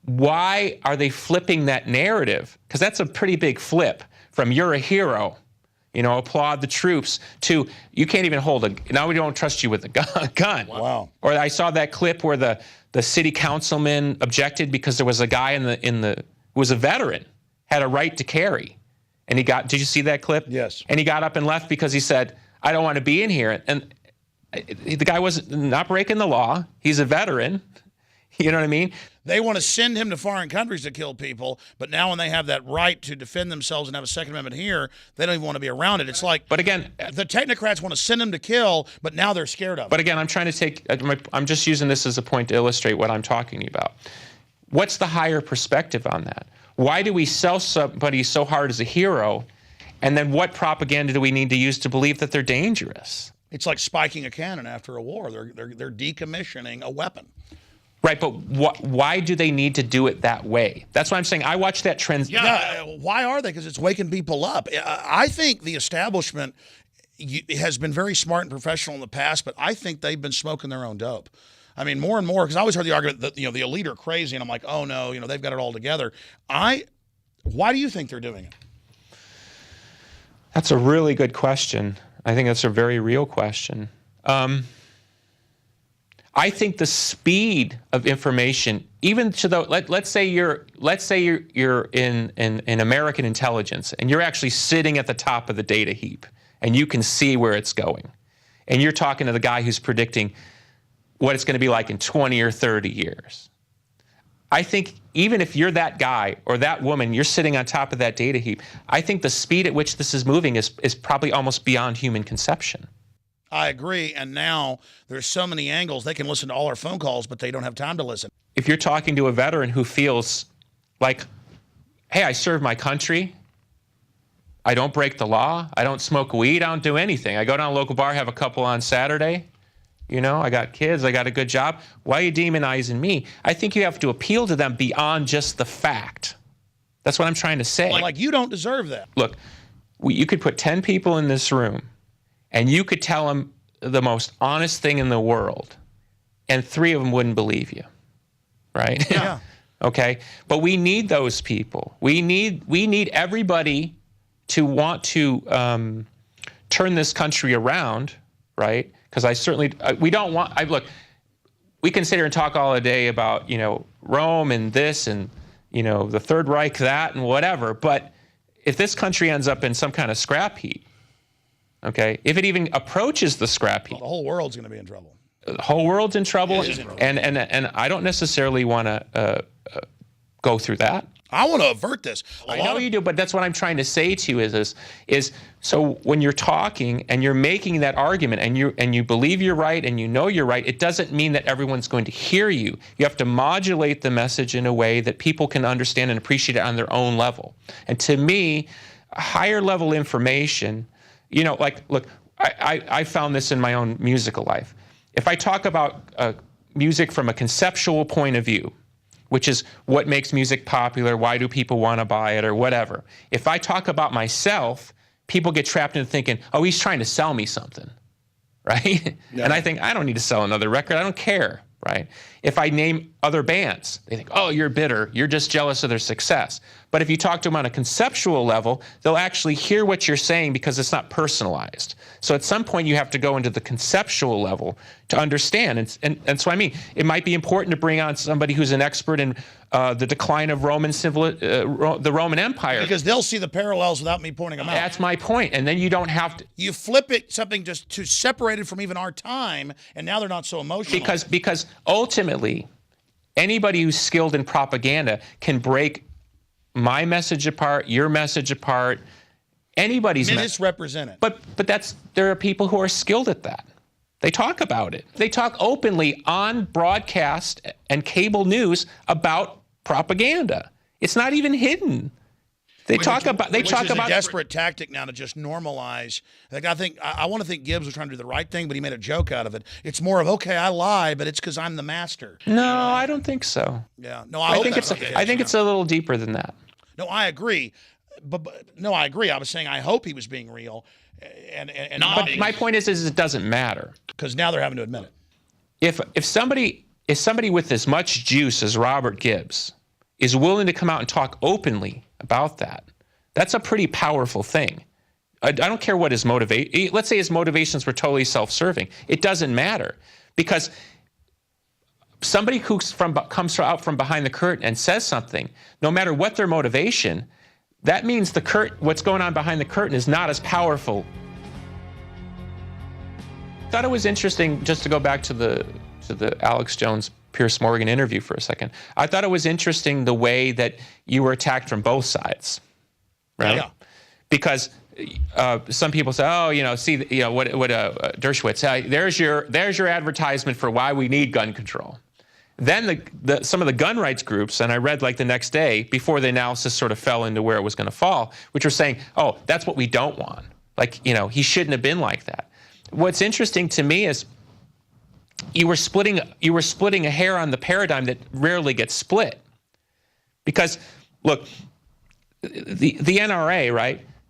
Why are they flipping that narrative? Because that's a pretty big flip. From you're a hero, applaud the troops, to you can't even hold now we don't trust you with a gun. Wow. Or I saw that clip where the city councilman objected because there was a guy who was a veteran, had a right to carry. And did you see that clip? Yes. And he got up and left because he said, I don't want to be in here. And the guy was not breaking the law. He's a veteran. You know what I mean? They want to send him to foreign countries to kill people, but now when they have that right to defend themselves and have a Second Amendment here, they don't even want to be around it. It's like, but again, the technocrats want to send him to kill, but now they're scared of it. But again, I'm just using this as a point to illustrate what I'm talking about. What's the higher perspective on that? Why do we sell somebody so hard as a hero, and then what propaganda do we need to use to believe that they're dangerous? It's like spiking a cannon after a war. They're decommissioning a weapon. Right, but why do they need to do it that way? That's why I'm saying I watch that trend. Yeah, why are they? Because it's waking people up. I think the establishment has been very smart and professional in the past, but I think they've been smoking their own dope. I mean, more and more, because I always heard the argument that the elite are crazy, and I'm like, oh no, they've got it all together. Why do you think they're doing it? That's a really good question. I think that's a very real question. I think the speed of information, even to the let's say you're in American intelligence and you're actually sitting at the top of the data heap and you can see where it's going, and you're talking to the guy who's predicting what it's going to be like in 20 or 30 years. I think even if you're that guy or that woman, you're sitting on top of that data heap. I think the speed at which this is moving is probably almost beyond human conception. I agree, and now there's so many angles. They can listen to all our phone calls, but they don't have time to listen. If you're talking to a veteran who feels like, hey, I serve my country, I don't break the law, I don't smoke weed, I don't do anything. I go down to a local bar, have a couple on Saturday, You know, I got kids, I got a good job. Why are you demonizing me? I think you have to appeal to them beyond just the fact. That's what I'm trying to say. Like you don't deserve that. Look, you could put 10 people in this room, and you could tell them the most honest thing in the world, and 3 of them wouldn't believe you, right? Yeah. Okay, but we need those people. We need everybody to want to turn this country around, right? Because I certainly we don't want. Look, we can sit here and talk all day about, you know, Rome and this and, you know, the Third Reich, that and whatever. But if this country ends up in some kind of scrap heap, okay, if it even approaches the scrap heap, the whole world's going to be in trouble. The whole world's in trouble, and I don't necessarily want to go through that. I want to avert this. I know you do, but that's what I'm trying to say to you is so when you're talking and you're making that argument and you believe you're right and you know you're right, it doesn't mean that everyone's going to hear you. You have to modulate the message in a way that people can understand and appreciate it on their own level. And to me, higher level information, you know, like, look, I found this in my own musical life. If I talk about music from a conceptual point of view, which is what makes music popular, why do people want to buy it, or whatever. If I talk about myself, people get trapped into thinking, oh, he's trying to sell me something, right? Yeah. And I think, I don't need to sell another record, I don't care, right? If I name other bands, they think, oh, you're bitter, you're just jealous of their success. But if you talk to them on a conceptual level, they'll actually hear what you're saying because it's not personalized. So at some point you have to go into the conceptual level to understand. And so I mean, it might be important to bring on somebody who's an expert in the decline of the Roman Empire. Because they'll see the parallels without me pointing them out. That's my point. And then you don't have to. You flip it, something just too separated from even our time, and now they're not so emotional. Because ultimately, anybody who's skilled in propaganda can break my message apart, your message apart, anybody's misrepresent it. But there are people who are skilled at that. They talk about it. They talk openly on broadcast and cable news about propaganda. It's not even hidden. They talk about a desperate tactic now to just normalize. Like I want to think Gibbs was trying to do the right thing, but he made a joke out of it. It's more of, okay, I lied, but it's because I'm the master. No, I don't think so. Yeah, no, I think it's a little deeper than that. No, I agree. But no, I agree. I was saying I hope he was being real, but my point is it doesn't matter because now they're having to admit it. If somebody with as much juice as Robert Gibbs is willing to come out and talk openly about that, that's a pretty powerful thing. I don't care what his motivation. Let's say his motivations were totally self-serving. It doesn't matter because somebody who comes out from behind the curtain and says something, no matter what their motivation, that means what's going on behind the curtain is not as powerful. I thought it was interesting, just to go back to the Alex Jones Piers Morgan interview for a second. I thought it was interesting the way that you were attacked from both sides, right? Yeah. Because some people say, oh, you know, see, you know what Dershowitz, there's your advertisement for why we need gun control. Then some of the gun rights groups, and I read like the next day before the analysis sort of fell into where it was going to fall, which were saying, oh, that's what we don't want. Like, you know, he shouldn't have been like that. What's interesting to me is you were splitting a hair on the paradigm that rarely gets split. People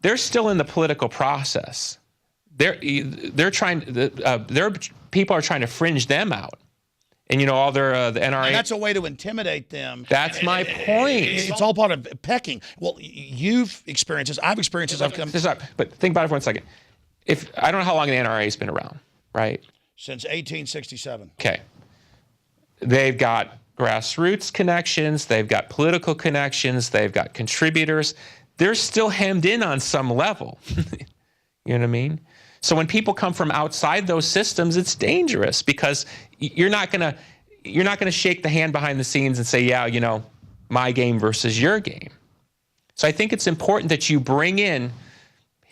are still in the political process. They're trying to fringe them out. And, you know, all their, the NRA. And that's a way to intimidate them. That's my point. It's all part of pecking. Well, you've experienced this. I've experienced this. But think about it for 1 second. I don't know how long the NRA has been around, right? Since 1867. Okay. They've got grassroots connections. They've got political connections. They've got contributors. They're still hemmed in on some level. You know what I mean? So when people come from outside those systems, it's dangerous because you're not gonna shake the hand behind the scenes and say, yeah, you know, my game versus your game. So I think it's important that you bring in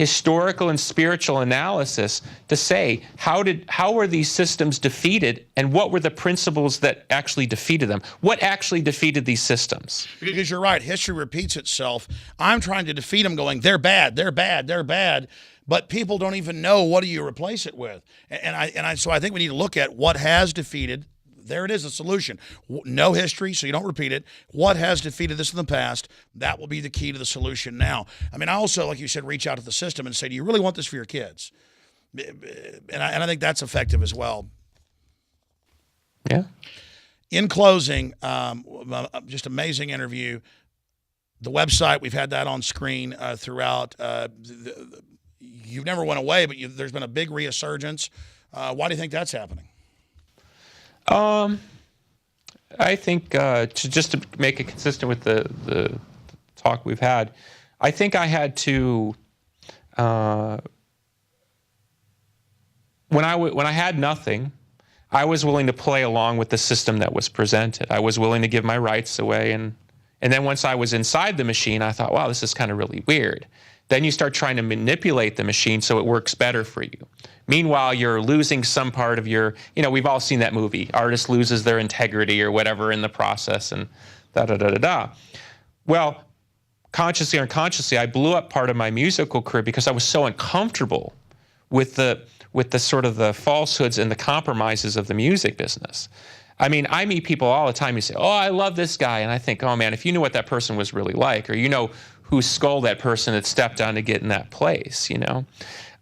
historical and spiritual analysis to say how were these systems defeated, and what were the principles that actually defeated them? What actually defeated these systems? Because you're right, history repeats itself. I'm trying to defeat them going, they're bad, they're bad, they're bad. But people don't even know, what do you replace it with? So I think we need to look at what has defeated. There it is, the solution. No history, so you don't repeat it. What has defeated this in the past? That will be the key to the solution now. I mean, I also, like you said, reach out to the system and say, do you really want this for your kids? And I think that's effective as well. Yeah. In closing, just amazing interview. The website, we've had that on screen throughout. You've never went away, but there's been a big resurgence. Why do you think that's happening? I think just to make it consistent with the talk we've had, I think I had to when I had nothing, I was willing to play along with the system that was presented. I was willing to give my rights away, and then once I was inside the machine, I thought, wow, this is kind of really weird. Then you start trying to manipulate the machine so it works better for you. Meanwhile, you're losing some part of your, we've all seen that movie. Artist loses their integrity or whatever in the process, and da-da-da-da-da. Well, consciously or unconsciously, I blew up part of my musical career because I was so uncomfortable with the sort of the falsehoods and the compromises of the music business. I mean, I meet people all the time who say, oh, I love this guy. And I think, oh, man, if you knew what that person was really like, or whose skull that person had stepped on to get in that place,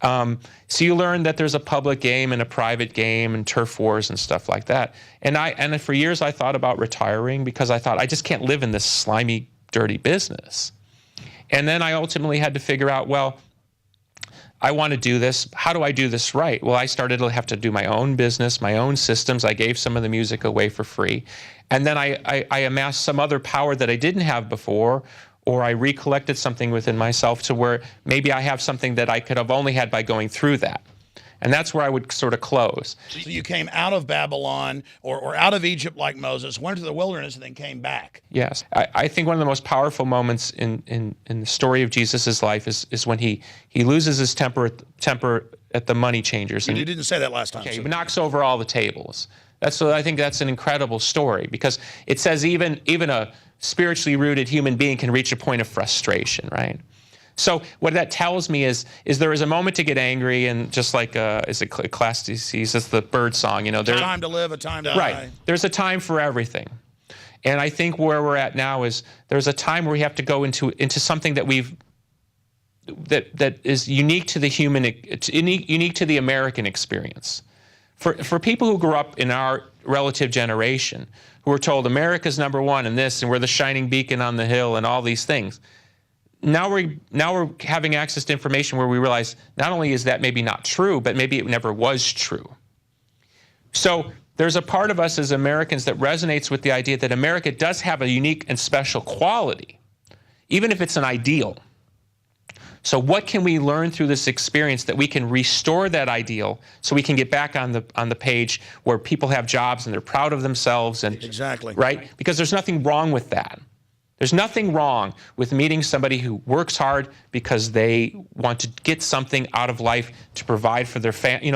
So you learn that there's a public game and a private game and turf wars and stuff like that. And for years I thought about retiring because I thought I just can't live in this slimy, dirty business. And then I ultimately had to figure out, well, I want to do this. How do I do this right? Well, I started to have to do my own business, my own systems. I gave some of the music away for free. And then I amassed some other power that I didn't have before, or I recollected something within myself to where maybe I have something that I could have only had by going through that. And that's where I would sort of close. So you came out of Babylon or out of Egypt like Moses, went to the wilderness, and then came back. Yes. I think one of the most powerful moments in the story of Jesus' life is when he loses his temper at the money changers. And you didn't say that last time. Okay, so. He knocks over all the tables. I think that's an incredible story because it says even a spiritually rooted human being can reach a point of frustration, right? So what that tells me is there is a moment to get angry, and just like is it Ecclesiastes, it's the bird song, there's a time to live, a time to die. Right. There's a time for everything. And I think where we're at now is there's a time where we have to go into something that that is unique to the human, it's unique to the American experience. For people who grew up in our relative generation, who were told America's number one and this, and we're the shining beacon on the hill and all these things, now we're having access to information where we realize not only is that maybe not true, but maybe it never was true. So there's a part of us as Americans that resonates with the idea that America does have a unique and special quality, even if it's an ideal. So what can we learn through this experience that we can restore that ideal so we can get back on the page where people have jobs and they're proud of themselves, and exactly right? Because there's nothing wrong with that. There's nothing wrong with meeting somebody who works hard because they want to get something out of life to provide for their family,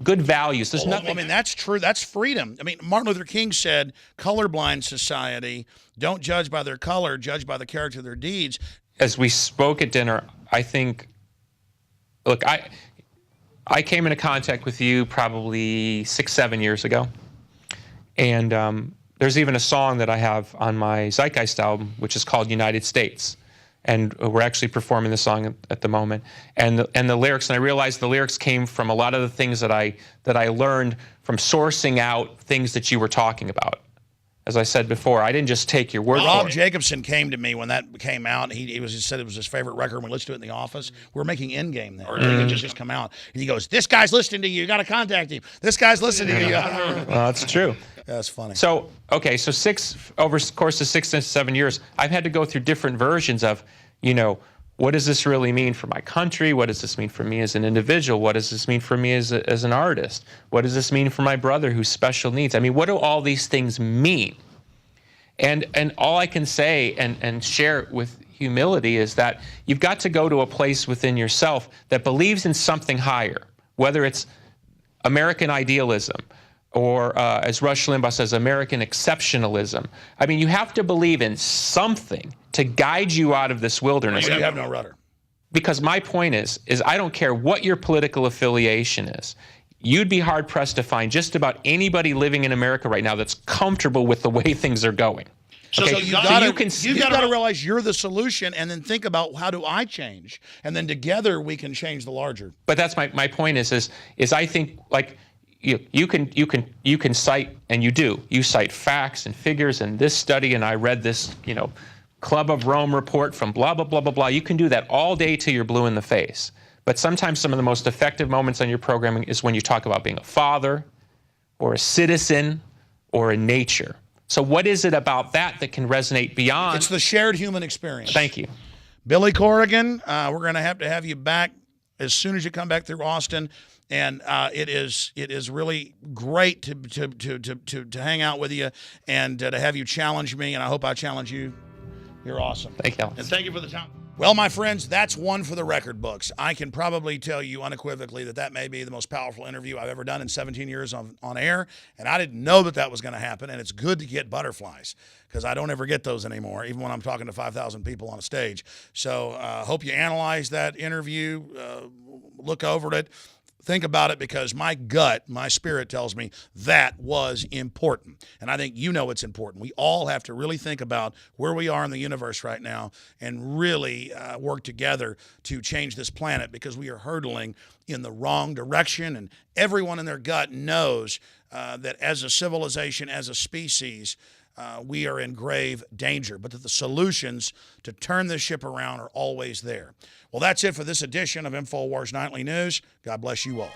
good values. There's nothing. I mean, that's true. That's freedom. I mean, Martin Luther King said, colorblind society, don't judge by their color, judge by the character of their deeds. As we spoke at dinner, I think, look, I came into contact with you probably 6-7 years ago. And there's even a song that I have on my Zeitgeist album, which is called United States. And we're actually performing the song at the moment. And the lyrics, and I realized the lyrics came from a lot of the things that I learned from sourcing out things that you were talking about. As I said before, I didn't just take your word for it. Rob Jacobson came to me when that came out. He said it was his favorite record. When we listened to it in the office, we were making Endgame then. It just come out. And he goes, this guy's listening to you. You got to contact him. This guy's listening to you. Well, that's true. That's funny. So, okay, so over the course of 6 to 7 years, I've had to go through different versions of, what does this really mean for my country? What does this mean for me as an individual? What does this mean for me as an artist? What does this mean for my brother who's special needs? I mean, what do all these things mean? And all I can say and share with humility is that you've got to go to a place within yourself that believes in something higher, whether it's American idealism or, as Rush Limbaugh says, American exceptionalism. I mean, you have to believe in something to guide you out of this wilderness. You have no rudder. Because my point is I don't care what your political affiliation is. You'd be hard-pressed to find just about anybody living in America right now that's comfortable with the way things are going. So, Okay? you've got to realize you're the solution, and then think about, how do I change? And then together we can change the larger. But that's my point is I think, like, you can cite, and you cite facts and figures and this study, and I read this, Club of Rome report from blah, blah, blah, blah, blah. You can do that all day till you're blue in the face. But sometimes some of the most effective moments on your programming is when you talk about being a father or a citizen or a nature. So what is it about that can resonate beyond? It's the shared human experience. Thank you. Billy Corgan, we're going to have you back as soon as you come back through Austin. And it is really great to hang out with you and to have you challenge me. And I hope I challenge you. You're awesome. Thank you. And thank you for the time. Well, my friends, that's one for the record books. I can probably tell you unequivocally that may be the most powerful interview I've ever done in 17 years on air. And I didn't know that was going to happen. And it's good to get butterflies because I don't ever get those anymore, even when I'm talking to 5,000 people on a stage. So hope you analyze that interview, look over it. Think about it, because my gut, my spirit tells me that was important. And I think it's important. We all have to really think about where we are in the universe right now and really work together to change this planet, because we are hurtling in the wrong direction. And everyone in their gut knows that as a civilization, as a species, we are in grave danger, but that the solutions to turn this ship around are always there. Well, that's it for this edition of InfoWars Nightly News. God bless you all.